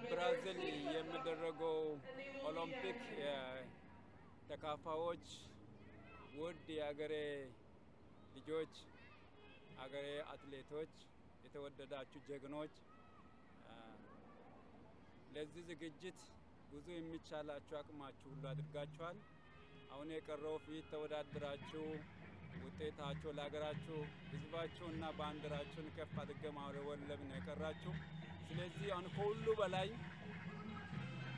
ብራዚል የሚደረገው ኦሎምፒክ ተካፋዮች ውድ የአገሬ ልጆች አገሬ አትሌቶች የተወደዳችሁ ጀግኖች ለዚህ ዝግጅት ብዙ የሚቻላችሁ አቅማችሁ ሁሉ አድርጋችኋል። አሁን የቀረው ፊት ተወዳድራችሁ ውጤታችሁ ለሀገራችሁ ህዝባችሁና ባንዲራችሁን ከፍ አድርገው ማውለብለብ ነው የቀራችሁ። ስለዚህ አሁን ከሁሉ በላይ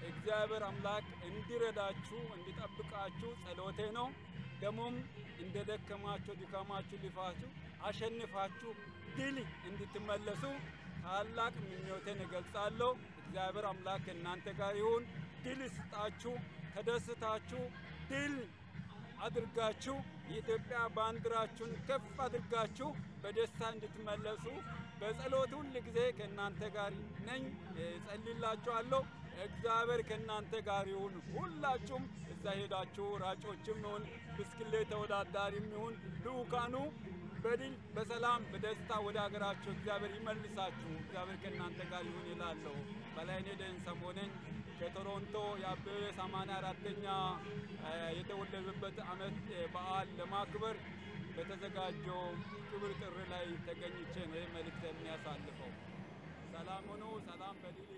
እግዚአብሔር አምላክ እንዲረዳችሁ እንዲጠብቃችሁ ጸሎቴ ነው። ደሞም እንደደከማችሁ ድካማችሁ ሊፋችሁ አሸንፋችሁ ድል እንድትመለሱ ታላቅ ምኞቴን እገልጻለሁ። እግዚአብሔር አምላክ እናንተ ጋር ይሁን። ድል ይስጣችሁ። ተደስታችሁ ድል አድርጋችሁ የኢትዮጵያ ባንዲራችሁን ከፍ አድርጋችሁ በደስታ እንድትመለሱ በጸሎት ሁሉ ጊዜ ከእናንተ ጋር ነኝ። ጸልይላችኋለሁ። እግዚአብሔር ከእናንተ ጋር ይሁን። ሁላችሁም እዛ ሄዳችሁ ራጮችም ይሁን ብስክሌት ተወዳዳሪም ይሁን ልኡካኑ በድል በሰላም በደስታ ወደ ሀገራችሁ እግዚአብሔር ይመልሳችሁ። እግዚአብሔር ከእናንተ ጋር ይሁን ይላለሁ። በላይኔ ደንሰሞ ነኝ ከቶሮንቶ የአበበ 84ኛ የተወለደበት ዓመት በዓል ለማክበር በተዘጋጀው ክብር ጥሪ ላይ ተገኝቼ ነው መልእክት የሚያሳልፈው። ሰላም ሁኑ። ሰላም በድል